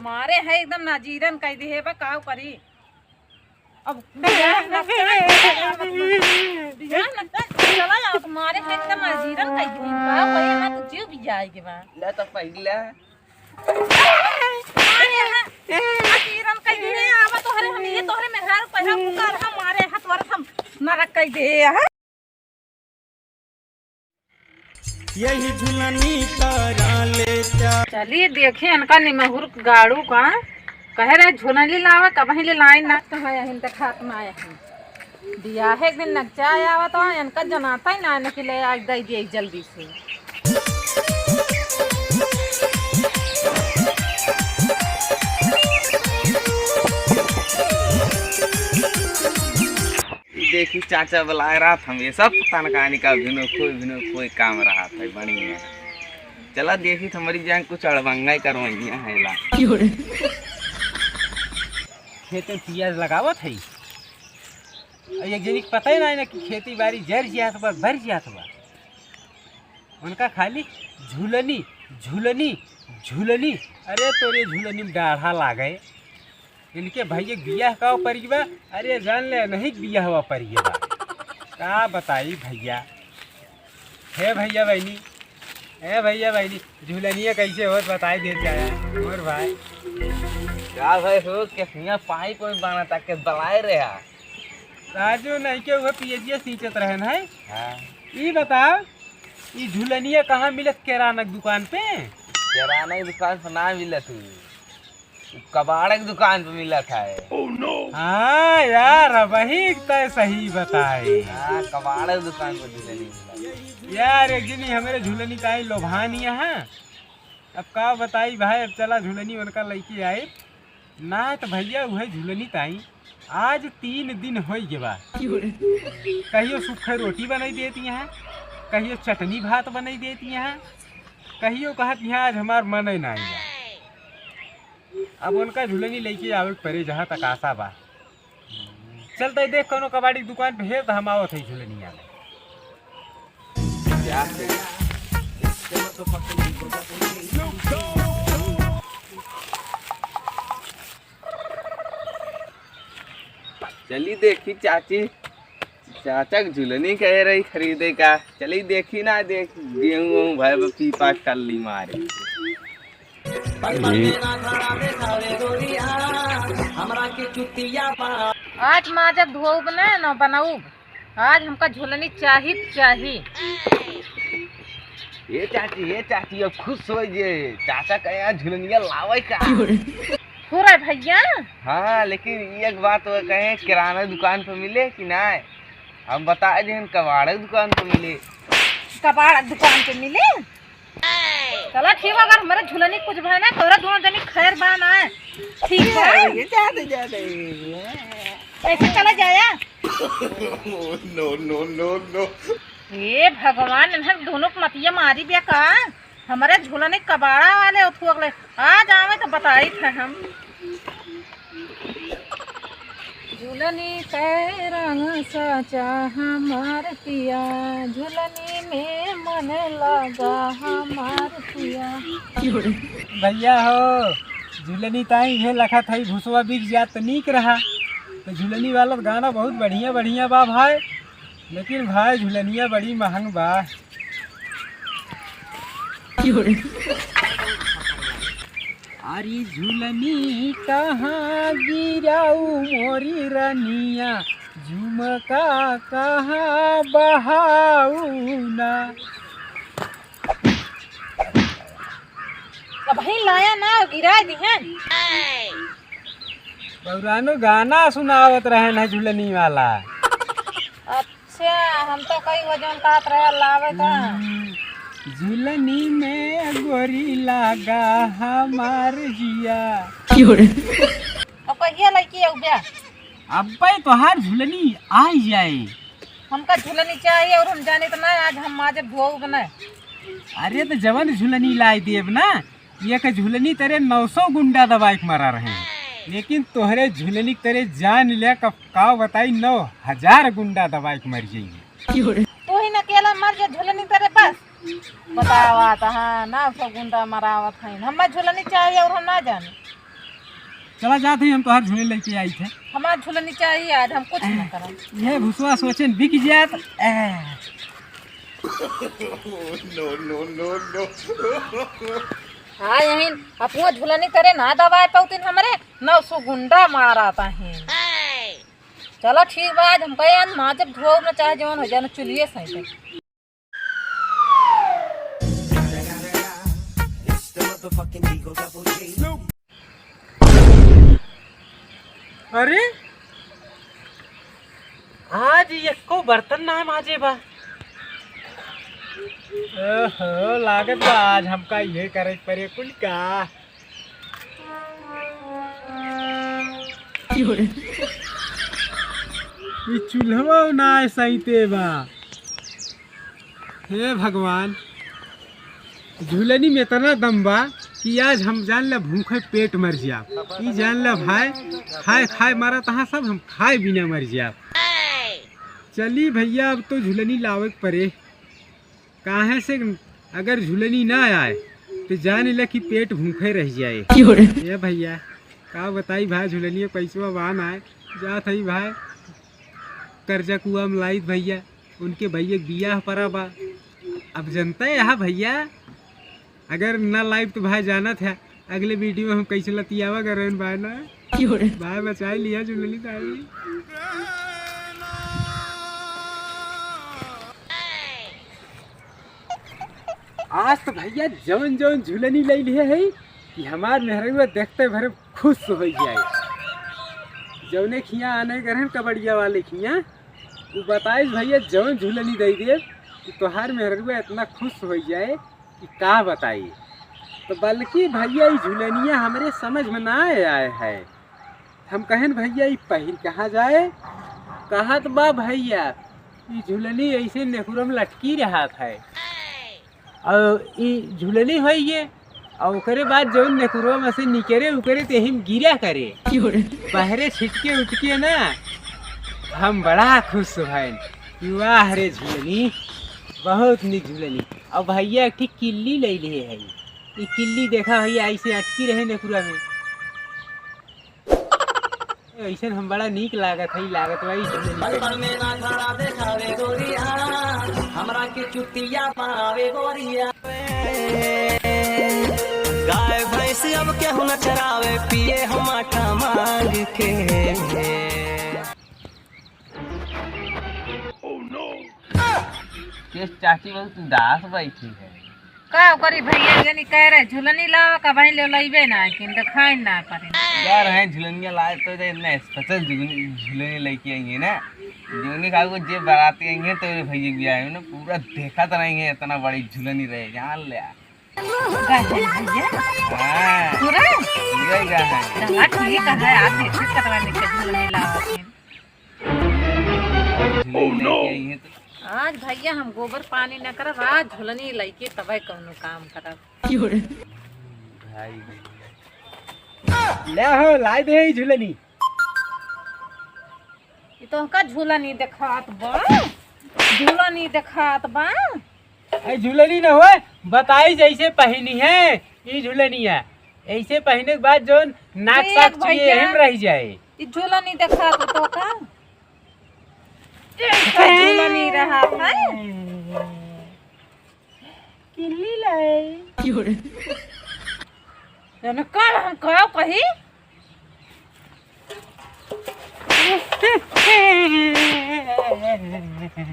मारे है एकदम नाजीरन कह दी है बा काव करी अब चला जाओ तुम्हारे है एकदम नाजीरन कह दी काव करी ना तो जीव भी जाएगी बा ले तो पहले मारे है नाजीरन कह दी है आवा तोहरे हम ये तोहरे मेहरार पहिरा पुकार हम मारे हाथ वर हम नरक कह दे है यही झुलनी तारा ले चलिए देखिए इनका निमहुर गाड़ू का कह रहे झुलनी लावा कभी ले लाई ना तो है हिन तक हाथ में आया है दिया है एक दिन नक्चा आया तो इनका जनाता ही ना आने के लिए आज दे दिए जल्दी से देखी चाचा बुला रहा था ये सब पता कहानी का भिनो कोई काम रहा था बढ़िया चला देखी हमारी जान कुछ अड़बंगा करवाइया है ला खेत में पियाज लगावत है एक जनी के पता ही ना कि खेती बाड़ी जर जात बा भर जात बा उनका खाली झूलनी झूलनी झूलनी अरे तोरे झूलनी में डाढ़ा लागे इनके भैया बियाह का परिवा अरे जान ले नहीं बियाह हुआ परिवा का बताई भैया हे भैया बहनी ए भैया बहनी झूलनिया कैसे होत बताई दे जाए और भाई क्या भाई हो किसनिया पाइप में बना तक के बलाए रहा राजू नहीं के वो पियजिया सींचत रहन है हां ई बताओ ई झूलनिया कहाँ मिलत किराना की दुकान पे किराना की दुकान पर ना मिलत है कबाड़ की दुकान पे मिला था हाँ यार वही तय सही बताए हाँ कबाड़ की दुकान पर झूलनी यार एक दिन हमारे झूलनी का लोभानिया है अब का बताई भाई अब चला झूलनी उनका लड़की आए ना तो भैया वह झूलनी ताई आज 3 दिन हो गया कहियो सूखा रोटी बनाई देती हैं कहियो चटनी भात बनाई देती हैं कहियो कहती हैं आज हमार मन ही ना आएगा अब उनका झूलनी लेके आवे परे जहाँ तक आशा बा चलते देख कोनो कबाड़ी की दुकान पे है तो हम आवत है झूलनिया में चली देखी चाची चाचा झूलनी कह रही खरीदे का चली देखी ना देख गेहूं भाई पीपा टल्ली मारे आज माँ जब धोब न बनाऊ आज हमका झूलनी चाहिए ये चाची अब खुश हो जे चाचा कहे झूलनिया लावे का हो रहा भैया हाँ लेकिन एक बात वो कहे किराना दुकान पे मिले कि ना हम बताए जे कबाड़ दुकान पे मिले कबाड़ दुकान पे मिले चला ठीक अगर हमारे झूलनी कुछ भाई ना तोरा दोनों जनी खैर बान आए ठीक है जाते ऐसे चला जाया नो ये भगवान इन्हें दोनों को मतिया मारी बिया का हमारे झूलनी कबाड़ा वाले उठू अगले आज आवे तो बताई थे हम झूलनी के रंग सचा हमार पिया झूलनी में मन लगा हमार पिया भैया हो झूलनी ताई है लखा था भूसवा बिक जात तो नीक रहा तो झूलनी वाला गाना बहुत बढ़िया बा भाई लेकिन भाई झूलनिया बड़ी महंग बा अरे झूलनी कहाँ गिराऊ मोरी रनिया झुमका कहाँ बहाऊ ना भाई लाया ना गिरा दी है बौरानो गाना सुनावत रहे ना झूलनी वाला अच्छा हम तो कई वजन काट रहे लावे था झूलनी में गोरी लागा हमार जिया अब कहिया लड़की है ब्याह अब भाई तोहार झूलनी आ जाए हमका झूलनी चाहिए और हम जाने तो ना आज हम आज धोऊ बना अरे तो जवन झूलनी लाई देव ना ये के झूलनी तेरे 900 गुंडा दवाई के मरा रहे लेकिन तोहरे झूलनी तेरे जान ले का बताई 9000 गुंडा दवाई के मर जाएंगे तू ही न अकेला मर जा झूलनी तेरे पास बतावा था हाँ 900 गुंडा मरावत है हमें झूलनी चाहिए और हम ना जाने चला जाते हम तोहर झूले लेके आई थे। हमार झूलनी चाहिए आज, हम कुछ न करब। ये भुसवा सोचन बिक जात। हाँ यही अपनो झूलनी करे ना दवाए पौतिन हमरे 900 गुंडा माराता है। चलो ठीक बा, आज हम कहे माँ जब धो न चाहे जवन हो जाए चुलिए सही पे। अरे आज एको बर्तन ना माजे बा। ओहो लागत बा आज हमका ये करे परे कुल का। ये चूल्हा ना सहीते बा। हे भगवान, झूलनी में इतना दम बा कि आज हम जान ला भूखे पेट मर जाब। ई जान ला भाई खाए खाए मारा तहाँ सब हम खाए बिना मर जाब। चली भैया अब तो झूलनी लावे के परे। काहे से अगर झूलनी ना आए तो जान ला कि पेट भूखे रह जाए। ये भैया का बताई भाई, झूलनी पैसा वान आए जात है भाई कर्जा कुआ में लाई भैया। उनके भैया बियाह परा बा। अब जनता है यहाँ भैया, अगर ना लाइव तो भाई जाना था अगले वीडियो में हम कैसे लतियावा कर भाई ना भाई बचा लिया झूलनी ताई। आज तो भैया जवन जवन झूलनी ले लिए है कि हमार मेहरुआ देखते भरे खुश हो जाए। जवने खिया आने करन कबड़िया वाले खिया वो बताइस भैया जवन झूलनी दे दे कि तोहार मेहरुआ इतना खुश हो जाए कि का बताई। तो बल्कि भैया ये झूलनिया हमारे समझ में ना आए है। हम कहें भैया ये पहिर कहाँ जाए। कहा तो बा भैया ये झूलनी ऐसे नेकुरम लटकी रहा था और ये झूलनी हो ये और ओकरे बाद जो नेकुरवा में से निकरे उकरे ते हम गिरा करे बहरे छिटके उठके ना हम बड़ा खुश भाई। वाह रे झूलनी, बहुत निक झूलनी। और भैया एक किल्ली ले लिए है। ये किल्ली देखा भैया ऐसे अटकी रहे नेकुरा में। ऐसे हम बड़ा नीक लागत है। लागत भाई गाय भैंस अब केहू न चरावे पिए हम आटा मांग के। चाची बहुत उदास बैठी है। का करी भैया जनी कह रहे झूलनी लावा का भाई ले लइबे ना कि दिखाई ना करे। यार है झूलनिया लाए तो इतना स्पेशल झूलनी लेके आएंगे ना। जोने का वो जे बाराती आएंगे तो भैया भी आए ना पूरा देखा तो नहीं है इतना बड़ी झूलनी रहे जान ले। भैया हाँ पूरा यही का है। चला ठीक है, आप देखिए करवाने के झूलनी लावा झूलनी लेके आएंगे तो आज भैया हम गोबर पानी न करब, आज झूलनी लइके तबे कौनो काम करब। भाई ले हो लाई दे झूलनी। ई तो का झूलनी देखात बा, झूलनी देखात बा। ऐ झूलनी न हो बताई जैसे पहनी है ये झूलनिया ऐसे पहने के बाद जो नाक देख साक भैया। हम रह जाए। ई झूलनी देखात तो का झूलनी रहा था। किल्ली लाई जने का हम कहो कही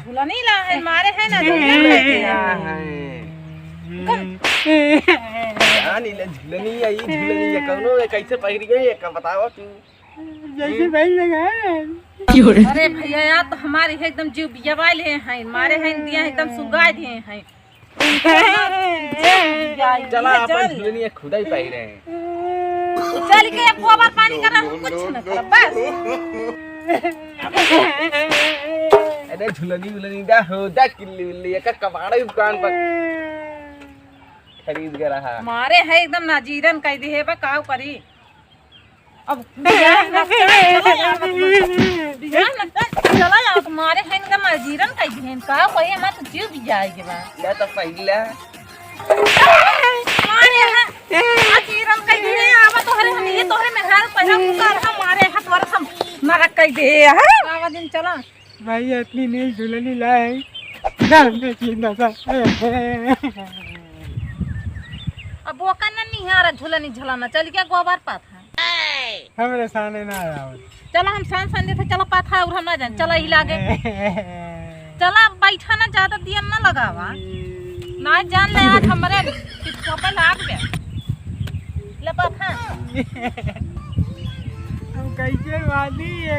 झूलनी ला है मारे है ना झूलनी आई झूलनी ये कौनो कैसे पहन गई है बताओ तू। जैसे भाई लगा। अरे भैया यार तो हमारे है एकदम जीव बियावाल हैं मारे हैं दिया एकदम सुगा दिए हैं। चला अपन झूलनी खुदा ही पहन रहे हैं। चल के गोबर पानी कर हम कुछ न करब बस। अरे झूलनी झूलनी दा हो दा किल्ली उल्ली का कबाड़ा की दुकान पर खरीद के रहा मारे है एकदम नाजीरन कह दी है बा काव करी। अब चला जाओ तुम्हारे है एकदम नाजीरन कह दी है काव कही हमार तो जीव भी जाएगी बा। ले तो पहला मारे है नाजीरन कह दी है आवा तोहरे हम ये तोहरे में हाल हम कर हमारे हाथ वर हम नरक कई दे है आवा दिन चला भैया इतनी नहीं झूलनी लाए जानते चिंता सा अब वो कन्ना नहीं आ रहा झूलनी झुलाना चल क्या गोबर पात है हमारे सामने ना आओ चला हम सान सान देते चला पाथा और हम ना जान चला ही लागे चला बैठा ना ज्यादा दिया ना लगावा ना जान ले आज हमरे किसको पे लाग बे ले पाथा हम कैसे वाली है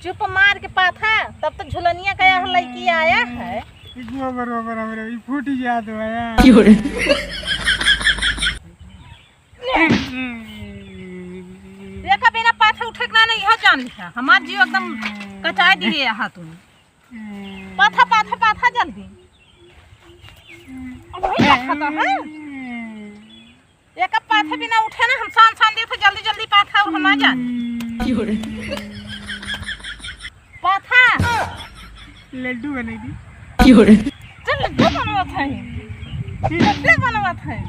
चुप मार के पाथा तब तो झुलनिया कया लड़की आया है गोबर गोबर हमरे फूट गया तो है देखा बिना पाथा उठकना नहीं हो जान लिखा हमार जीव एकदम कचाय दिए यहाँ तुम पाथा पाथा पाथा जल्दी अब वही पाथा तो है एक पाथा बिना उठे ना हम सान सान देते जल्दी जल्दी पाथा और हम ना जान पाथा लड्डू बनेगी चल लड्डू बनवा था लड्डू बनवा था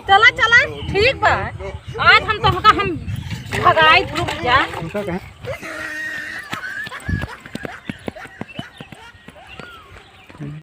चला चला ठीक बा आज हम तो हम भगाई रुक जा